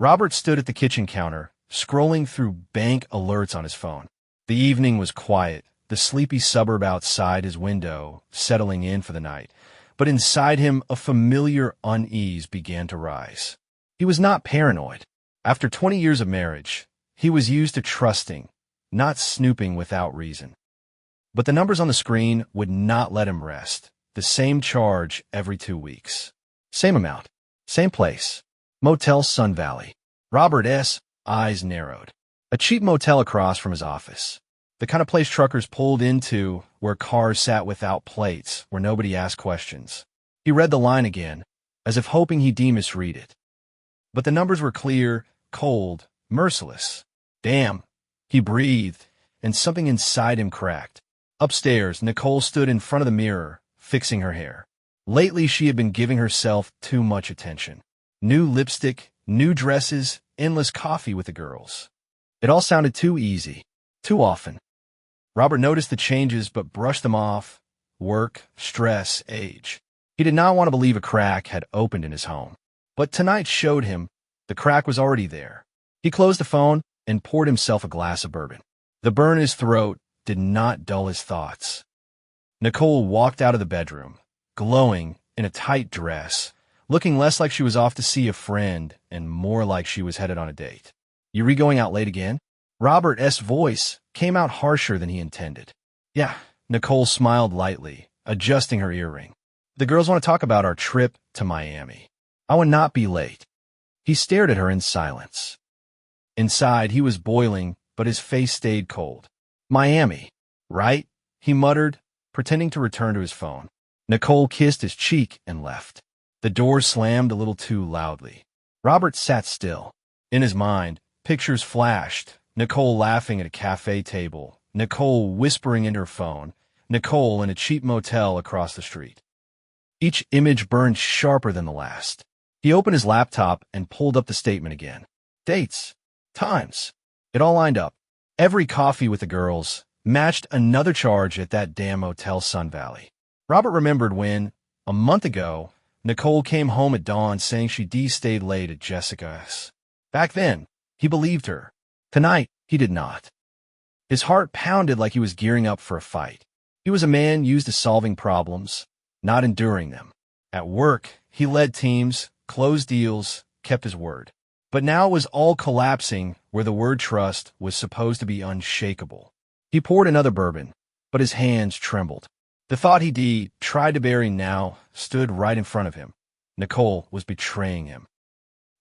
Robert stood at the kitchen counter, scrolling through bank alerts on his phone. The evening was quiet, the sleepy suburb outside his window settling in for the night. But inside him, a familiar unease began to rise. He was not paranoid. After 20 years of marriage, he was used to trusting, not snooping without reason. But the numbers on the screen would not let him rest. The same charge every 2 weeks. Same amount. Same place. Motel Sun Valley. Robert's eyes narrowed. A cheap motel across from his office. The kind of place truckers pulled into, where cars sat without plates, where nobody asked questions. He read the line again, as if hoping he'd misread it. But the numbers were clear, cold, merciless. Damn. He breathed, and something inside him cracked. Upstairs, Nicole stood in front of the mirror, fixing her hair. Lately, she had been giving herself too much attention. New lipstick, new dresses, endless coffee with the girls. It all sounded too easy, too often. Robert noticed the changes but brushed them off. Work, stress, age. He did not want to believe a crack had opened in his home. But tonight showed him the crack was already there. He closed the phone and poured himself a glass of bourbon. The burn in his throat did not dull his thoughts. Nicole walked out of the bedroom, glowing in a tight dress, looking less like she was off to see a friend and more like she was headed on a date. "You going out late again?" Robert's voice came out harsher than he intended. "Yeah," Nicole smiled lightly, adjusting her earring. "The girls want to talk about our trip to Miami. I would not be late." He stared at her in silence. Inside, he was boiling, but his face stayed cold. "Miami, right?" he muttered, pretending to return to his phone. Nicole kissed his cheek and left. The door slammed a little too loudly. Robert sat still. In his mind, pictures flashed. Nicole laughing at a cafe table. Nicole whispering into her phone. Nicole in a cheap motel across the street. Each image burned sharper than the last. He opened his laptop and pulled up the statement again. Dates. Times. It all lined up. Every coffee with the girls matched another charge at that damn Motel Sun Valley. Robert remembered when, a month ago, Nicole came home at dawn saying she stayed late at Jessica's. Back then, he believed her. Tonight, he did not. His heart pounded like he was gearing up for a fight. He was a man used to solving problems, not enduring them. At work, he led teams, closed deals, kept his word. But now it was all collapsing where the word trust was supposed to be unshakable. He poured another bourbon, but his hands trembled. The thought he tried to bury now stood right in front of him. Nicole was betraying him.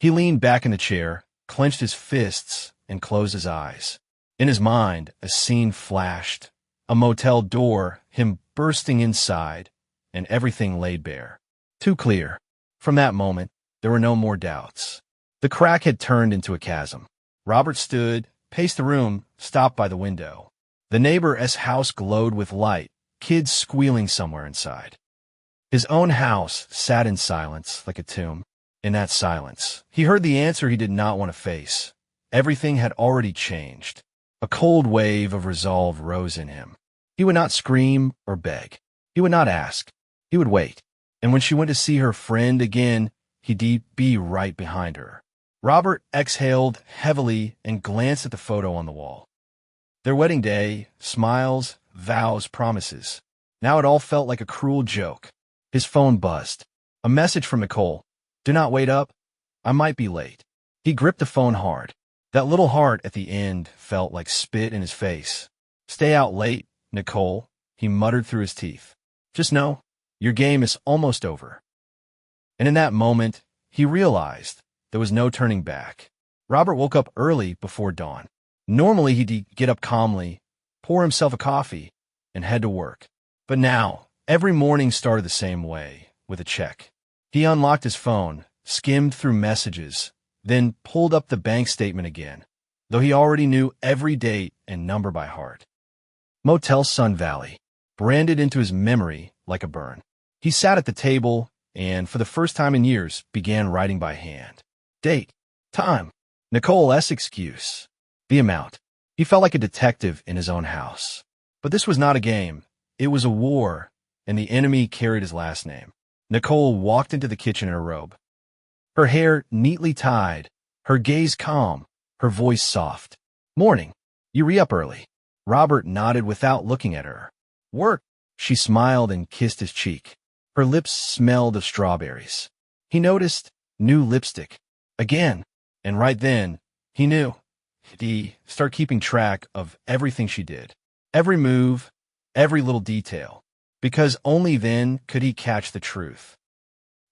He leaned back in the chair, clenched his fists, and closed his eyes. In his mind, a scene flashed. A motel door, him bursting inside, and everything laid bare. Too clear. From that moment, there were no more doubts. The crack had turned into a chasm. Robert stood, paced the room, stopped by the window. The neighbor's house glowed with light, kids squealing somewhere inside. His own house sat in silence, like a tomb. In that silence, he heard the answer he did not want to face. Everything had already changed. A cold wave of resolve rose in him. He would not scream or beg. He would not ask. He would wait. And when she went to see her friend again, he'd be right behind her. Robert exhaled heavily and glanced at the photo on the wall. Their wedding day, smiles, vows, promises. Now it all felt like a cruel joke. His phone buzzed. A message from Nicole. "Do not wait up. I might be late." He gripped the phone hard. That little heart at the end felt like spit in his face. "Stay out late, Nicole," he muttered through his teeth. "Just know, your game is almost over." And in that moment, he realized there was no turning back. Robert woke up early before dawn. Normally, he'd get up calmly, pour himself a coffee, and head to work. But now, every morning started the same way, with a check. He unlocked his phone, skimmed through messages, then pulled up the bank statement again, though he already knew every date and number by heart. Motel Sun Valley, branded into his memory like a burn. He sat at the table and, for the first time in years, began writing by hand. Date, time, Nicole's excuse, the amount. He felt like a detective in his own house. But this was not a game. It was a war, and the enemy carried his last name. Nicole walked into the kitchen in her robe. Her hair neatly tied, her gaze calm, her voice soft. "Morning. You re-up early." Robert nodded without looking at her. "Work." She smiled and kissed his cheek. Her lips smelled of strawberries. He noticed new lipstick. Again. And right then, he knew. He'd start keeping track of everything she did. Every move, every little detail. Because only then could he catch the truth.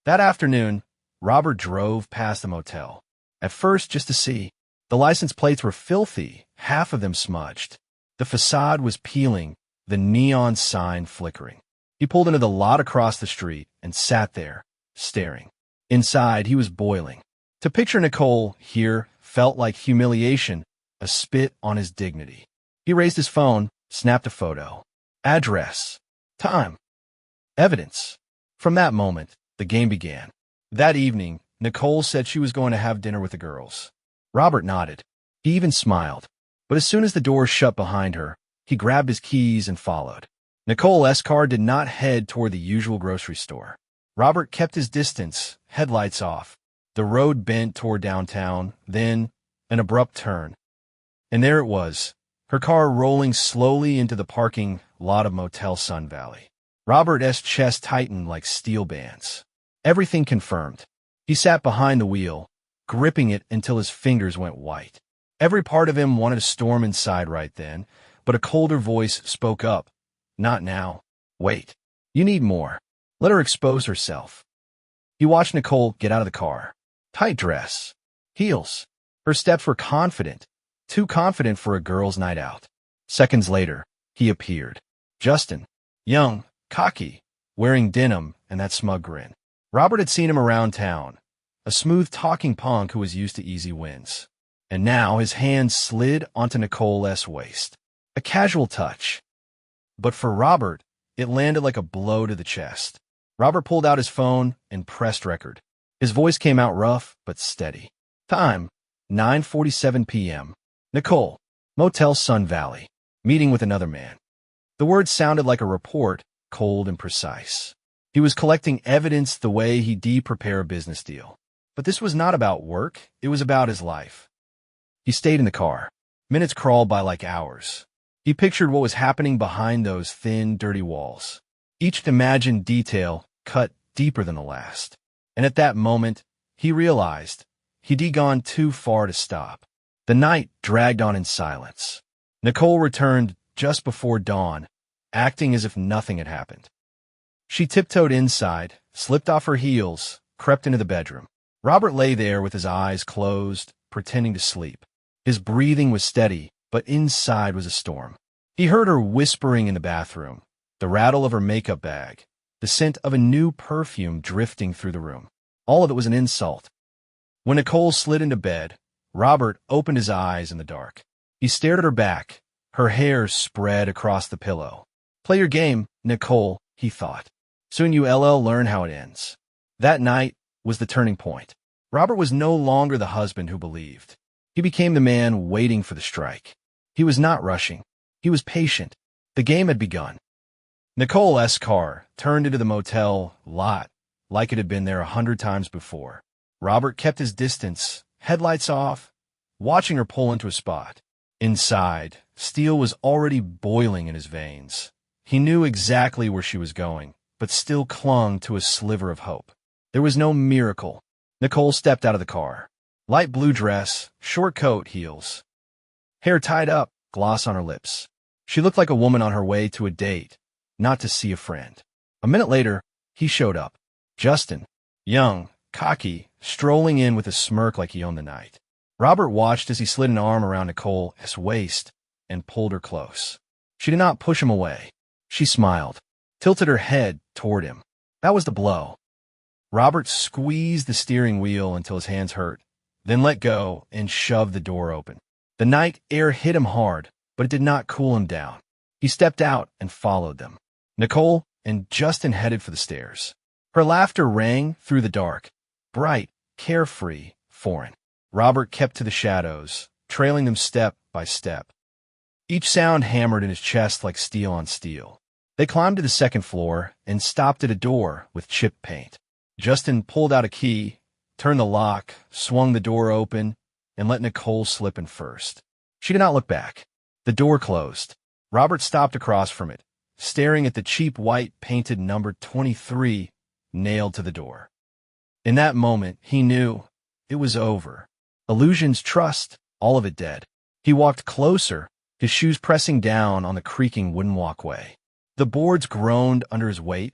That afternoon, Robert drove past the motel. At first, just to see. The license plates were filthy, half of them smudged. The facade was peeling, the neon sign flickering. He pulled into the lot across the street and sat there, staring. Inside, he was boiling. To picture Nicole here felt like humiliation, a spit on his dignity. He raised his phone, snapped a photo. Address. Time. Evidence. From that moment, the game began. That evening, Nicole said she was going to have dinner with the girls. Robert nodded. He even smiled. But as soon as the door shut behind her, he grabbed his keys and followed. Nicole's car did not head toward the usual grocery store. Robert kept his distance, headlights off. The road bent toward downtown, then an abrupt turn. And there it was, her car rolling slowly into the parking lot of Motel Sun Valley. Robert's chest tightened like steel bands. Everything confirmed. He sat behind the wheel, gripping it until his fingers went white. Every part of him wanted to storm inside right then, but a colder voice spoke up. Not now. Wait. You need more. Let her expose herself. He watched Nicole get out of the car. Tight dress. Heels. Her steps were confident. Too confident for a girl's night out. Seconds later, he appeared. Justin. Young, cocky, wearing denim and that smug grin. Robert had seen him around town. A smooth-talking punk who was used to easy wins. And now his hand slid onto Nicole's waist. A casual touch. But for Robert, it landed like a blow to the chest. Robert pulled out his phone and pressed record. His voice came out rough but steady. Time, 9:47 p.m. Nicole, Motel Sun Valley, meeting with another man. The words sounded like a report, cold and precise. He was collecting evidence the way he'd prepare a business deal. But this was not about work, it was about his life. He stayed in the car. Minutes crawled by like hours. He pictured what was happening behind those thin, dirty walls. Each imagined detail cut deeper than the last. And at that moment, he realized he'd gone too far to stop. The night dragged on in silence. Nicole returned just before dawn, acting as if nothing had happened. She tiptoed inside, slipped off her heels, crept into the bedroom. Robert lay there with his eyes closed, pretending to sleep. His breathing was steady, but inside was a storm. He heard her whispering in the bathroom, the rattle of her makeup bag, the scent of a new perfume drifting through the room. All of it was an insult. When Nicole slid into bed, Robert opened his eyes in the dark. He stared at her back, her hair spread across the pillow. Play your game, Nicole, he thought. Soon you'll learn how it ends. That night was the turning point. Robert was no longer the husband who believed. He became the man waiting for the strike. He was not rushing. He was patient. The game had begun. Nicole's car turned into the motel lot like it had been there 100 times before. Robert kept his distance, headlights off, watching her pull into a spot. Inside, steel was already boiling in his veins. He knew exactly where she was going, but still clung to a sliver of hope. There was no miracle. Nicole stepped out of the car. Light blue dress, short coat, heels. Hair tied up, gloss on her lips. She looked like a woman on her way to a date, not to see a friend. A minute later, he showed up. Justin, young, cocky, strolling in with a smirk like he owned the night. Robert watched as he slid an arm around Nicole's waist and pulled her close. She did not push him away. She smiled, tilted her head toward him. That was the blow. Robert squeezed the steering wheel until his hands hurt, then let go and shoved the door open. The night air hit him hard, but it did not cool him down. He stepped out and followed them. Nicole and Justin headed for the stairs. Her laughter rang through the dark, bright, carefree, foreign. Robert kept to the shadows, trailing them step by step. Each sound hammered in his chest like steel on steel. They climbed to the second floor and stopped at a door with chipped paint. Justin pulled out a key, turned the lock, swung the door open, and let Nicole slip in first. She did not look back. The door closed. Robert stopped across from it, staring at the cheap white painted number 23 nailed to the door. In that moment, he knew it was over. Illusions, trust, all of it dead. He walked closer, his shoes pressing down on the creaking wooden walkway. The boards groaned under his weight,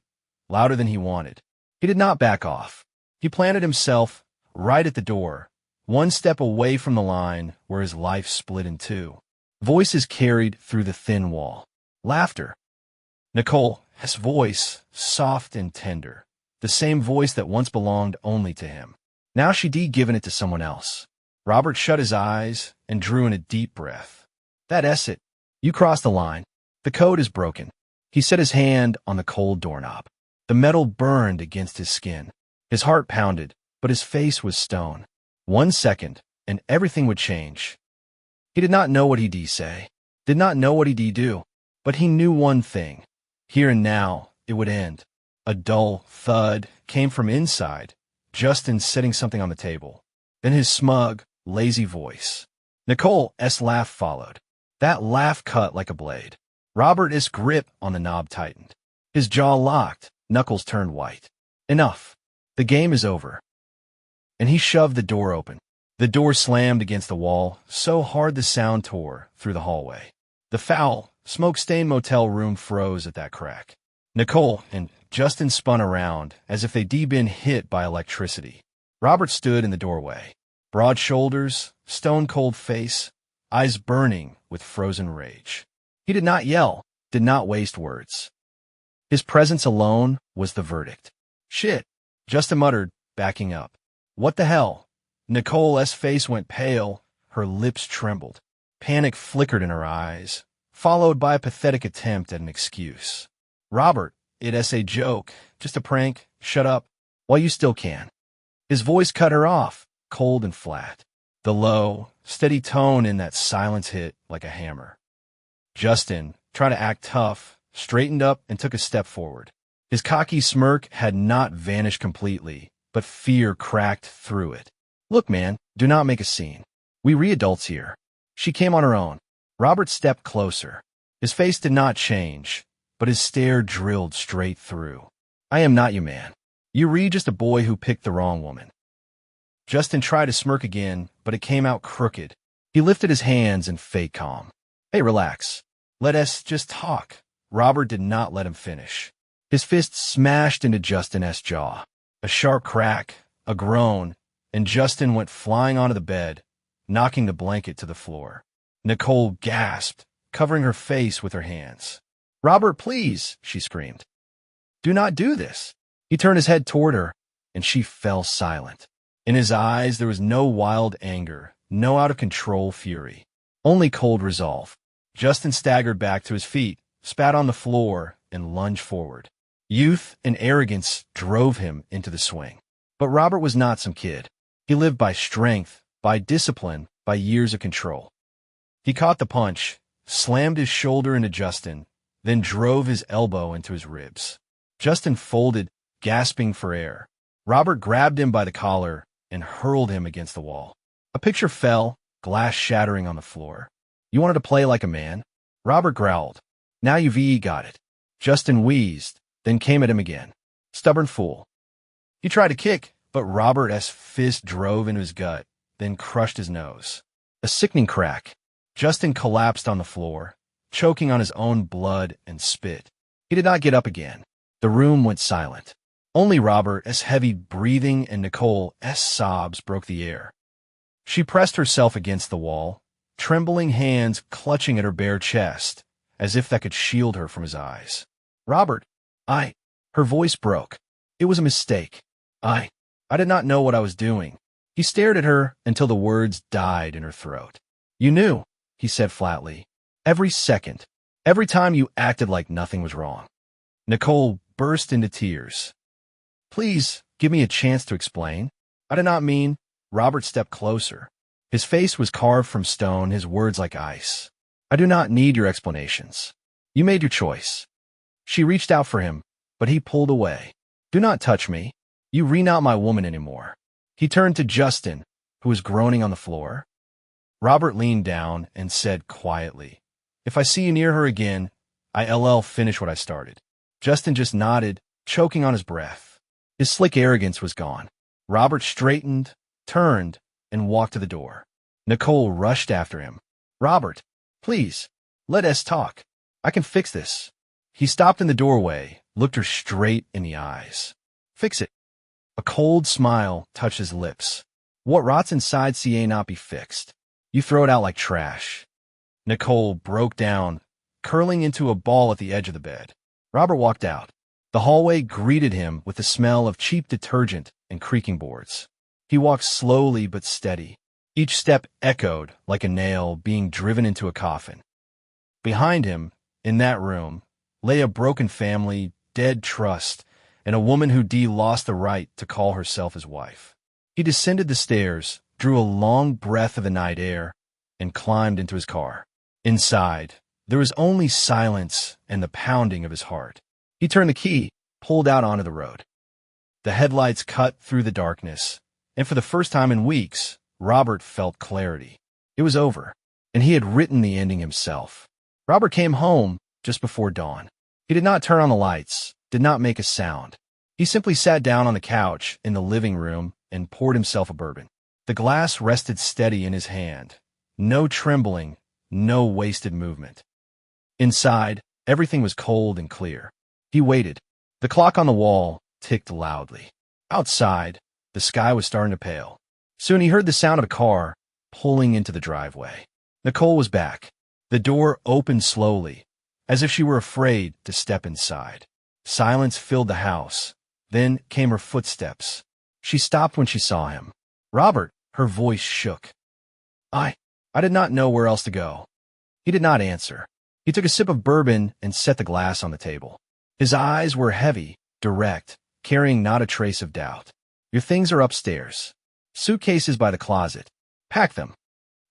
louder than he wanted. He did not back off. He planted himself right at the door, one step away from the line where his life split in two. Voices carried through the thin wall. Laughter. Nicole's voice, soft and tender. The same voice that once belonged only to him. Now she'd given it to someone else. Robert shut his eyes and drew in a deep breath. That's it. You crossed the line. The code is broken. He set his hand on the cold doorknob. The metal burned against his skin. His heart pounded, but his face was stone. 1 second, and everything would change. He did not know what he'd say, did not know what he'd do, but he knew one thing. Here and now, it would end. A dull thud came from inside, Justin setting something on the table. Then his smug, lazy voice. Nicole's laugh followed. That laugh cut like a blade. Robert's grip on the knob tightened. His jaw locked, knuckles turned white. Enough. The game is over. And he shoved the door open. The door slammed against the wall, so hard the sound tore through the hallway. The foul, smoke-stained motel room froze at that crack. Nicole and Justin spun around as if they'd been hit by electricity. Robert stood in the doorway. Broad shoulders, stone-cold face, eyes burning with frozen rage. He did not yell, did not waste words. His presence alone was the verdict. Shit, Justin muttered, backing up. What the hell? Nicole's face went pale, her lips trembled. Panic flickered in her eyes, followed by a pathetic attempt at an excuse. Robert, it's a joke, just a prank, shut up, while you still can. His voice cut her off, cold and flat. The low, steady tone in that silence hit like a hammer. Justin, trying to act tough, straightened up and took a step forward. His cocky smirk had not vanished completely, but fear cracked through it. Look, man, do not make a scene. We adults here. She came on her own. Robert stepped closer. His face did not change, but his stare drilled straight through. I am not your man. You just a boy who picked the wrong woman. Justin tried to smirk again, but it came out crooked. He lifted his hands in fake calm. Hey, relax. Let us just talk. Robert did not let him finish. His fist smashed into Justin's jaw. A sharp crack, a groan, and Justin went flying onto the bed, knocking the blanket to the floor. Nicole gasped, covering her face with her hands. Robert, please, she screamed. Do not do this. He turned his head toward her, and she fell silent. In his eyes there was no wild anger, no out-of-control fury, only cold resolve. Justin staggered back to his feet, spat on the floor, and lunged forward. Youth and arrogance drove him into the swing. But Robert was not some kid. He lived by strength, by discipline, by years of control. He caught the punch, slammed his shoulder into Justin, then drove his elbow into his ribs. Justin folded, gasping for air. Robert grabbed him by the collar and hurled him against the wall. A picture fell, glass shattering on the floor. You wanted to play like a man? Robert growled. Now you've got it. Justin wheezed, then came at him again. Stubborn fool. He tried to kick, but Robert's fist drove into his gut, then crushed his nose. A sickening crack. Justin collapsed on the floor, choking on his own blood and spit. He did not get up again. The room went silent. Only Robert's heavy breathing and Nicole's sobs broke the air. She pressed herself against the wall, trembling hands clutching at her bare chest, as if that could shield her from his eyes. Robert, her voice broke. It was a mistake. I did not know what I was doing. He stared at her until the words died in her throat. You knew, he said flatly. Every second. Every time you acted like nothing was wrong. Nicole burst into tears. Please, give me a chance to explain. I did not mean. Robert stepped closer. His face was carved from stone, his words like ice. I do not need your explanations. You made your choice. She reached out for him, but he pulled away. Do not touch me. You're not my woman anymore. He turned to Justin, who was groaning on the floor. Robert leaned down and said quietly, "If I see you near her again, I'll finish what I started." Justin just nodded, choking on his breath. His slick arrogance was gone. Robert straightened, turned, and walked to the door. Nicole rushed after him. "Robert, please, let us talk. I can fix this." He stopped in the doorway, looked her straight in the eyes. "Fix it." A cold smile touched his lips. "What rots inside CA not be fixed. You throw it out like trash." Nicole broke down, curling into a ball at the edge of the bed. Robert walked out. The hallway greeted him with the smell of cheap detergent and creaking boards. He walked slowly but steady. Each step echoed like a nail being driven into a coffin. Behind him, in that room, lay a broken family, dead trust, and a woman who lost the right to call herself his wife. He descended the stairs, drew a long breath of the night air, and climbed into his car. Inside, there was only silence and the pounding of his heart. He turned the key, pulled out onto the road. The headlights cut through the darkness, and for the first time in weeks, Robert felt clarity. It was over, and he had written the ending himself. Robert came home just before dawn. He did not turn on the lights, did not make a sound. He simply sat down on the couch in the living room and poured himself a bourbon. The glass rested steady in his hand. No trembling, no wasted movement. Inside, everything was cold and clear. He waited. The clock on the wall ticked loudly. Outside, the sky was starting to pale. Soon he heard the sound of a car pulling into the driveway. Nicole was back. The door opened slowly, as if she were afraid to step inside. Silence filled the house. Then came her footsteps. She stopped when she saw him. "Robert," her voice shook. I did not know where else to go." He did not answer. He took a sip of bourbon and set the glass on the table. His eyes were heavy, direct, carrying not a trace of doubt. "Your things are upstairs. Suitcases by the closet. Pack them."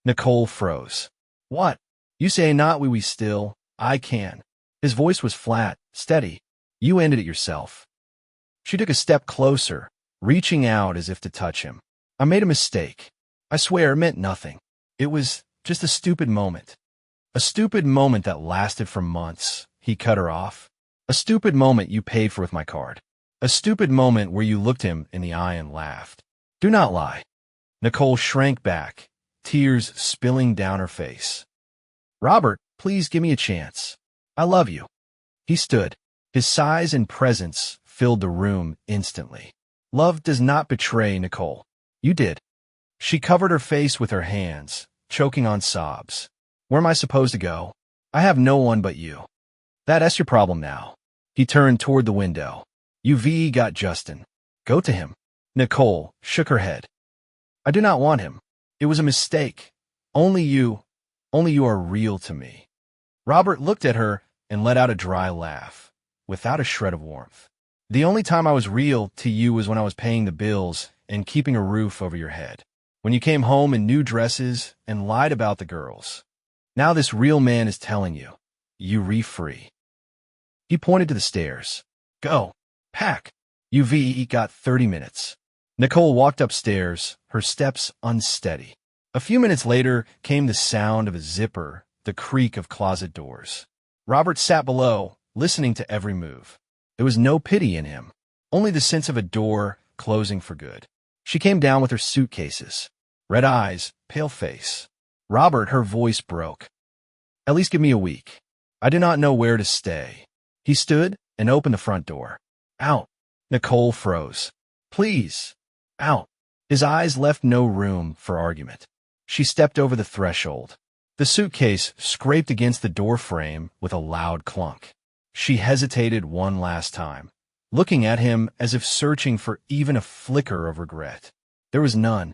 Nicole froze. "What? You say not we still. I can." His voice was flat, steady. "You ended it yourself." She took a step closer, reaching out as if to touch him. "I made a mistake. I swear it meant nothing. It was just a stupid moment." "A stupid moment that lasted for months," he cut her off. "A stupid moment you paid for with my card. A stupid moment where you looked him in the eye and laughed. Do not lie." Nicole shrank back, tears spilling down her face. "Robert, please give me a chance. I love you." He stood. His size and presence filled the room instantly. "Love does not betray, Nicole. You did." She covered her face with her hands, choking on sobs. "Where am I supposed to go? I have no one but you." "That's your problem now." He turned toward the window. "You've got Justin. Go to him." Nicole shook her head. "I do not want him. It was a mistake. Only you are real to me." Robert looked at her and let out a dry laugh, without a shred of warmth. "The only time I was real to you was when I was paying the bills and keeping a roof over your head. When you came home in new dresses and lied about the girls. Now this real man is telling you, you're free." He pointed to the stairs. "Go. Pack. You've got 30 minutes." Nicole walked upstairs, her steps unsteady. A few minutes later came the sound of a zipper, the creak of closet doors. Robert sat below, listening to every move. There was no pity in him, only the sense of a door closing for good. She came down with her suitcases. Red eyes, pale face. "Robert," her voice broke. "At least give me a week. I do not know where to stay." He stood and opened the front door. "Out." Nicole froze. "Please, out." His eyes left no room for argument. She stepped over the threshold. The suitcase scraped against the door frame with a loud clunk. She hesitated one last time, looking at him as if searching for even a flicker of regret. There was none.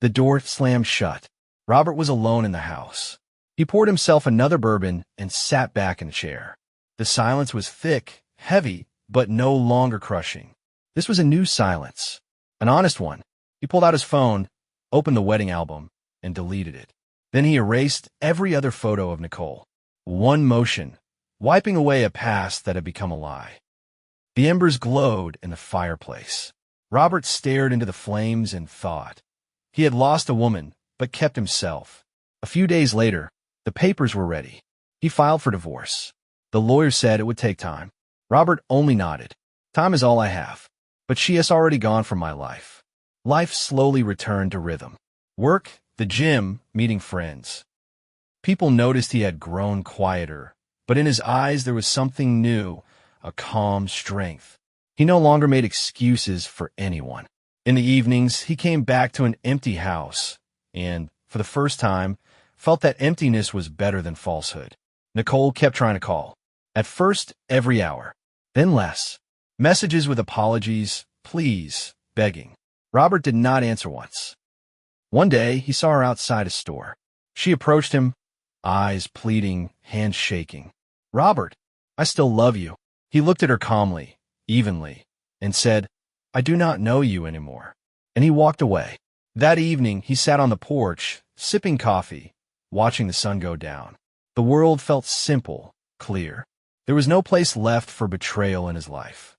The door slammed shut. Robert was alone in the house. He poured himself another bourbon and sat back in the chair. The silence was thick, heavy, but no longer crushing. This was a new silence, an honest one. He pulled out his phone, opened the wedding album, and deleted it. Then he erased every other photo of Nicole. One motion, wiping away a past that had become a lie. The embers glowed in the fireplace. Robert stared into the flames and thought. He had lost a woman, but kept himself. A few days later, the papers were ready. He filed for divorce. The lawyer said it would take time. Robert only nodded. Time is all I have. But she has already gone from my life. Life slowly returned to rhythm. Work, the gym, meeting friends. People noticed he had grown quieter, but in his eyes there was something new, a calm strength. He no longer made excuses for anyone. In the evenings, he came back to an empty house, and, for the first time, felt that emptiness was better than falsehood. Nicole kept trying to call. At first, every hour. Then less. Messages with apologies, pleas, begging. Robert did not answer once. One day, he saw her outside a store. She approached him, eyes pleading, hands shaking. "Robert, I still love you." He looked at her calmly, evenly, and said, "I do not know you anymore." And he walked away. That evening, he sat on the porch, sipping coffee, watching the sun go down. The world felt simple, clear. There was no place left for betrayal in his life.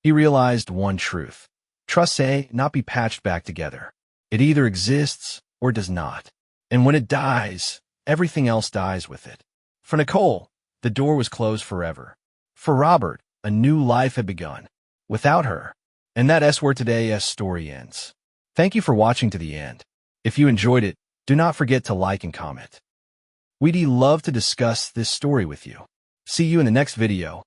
He realized one truth. Trust may not be patched back together. It either exists or does not. And when it dies, everything else dies with it. For Nicole, the door was closed forever. For Robert, a new life had begun. Without her. And that is where today's story ends. Thank you for watching to the end. If you enjoyed it, do not forget to like and comment. We'd love to discuss this story with you. See you in the next video.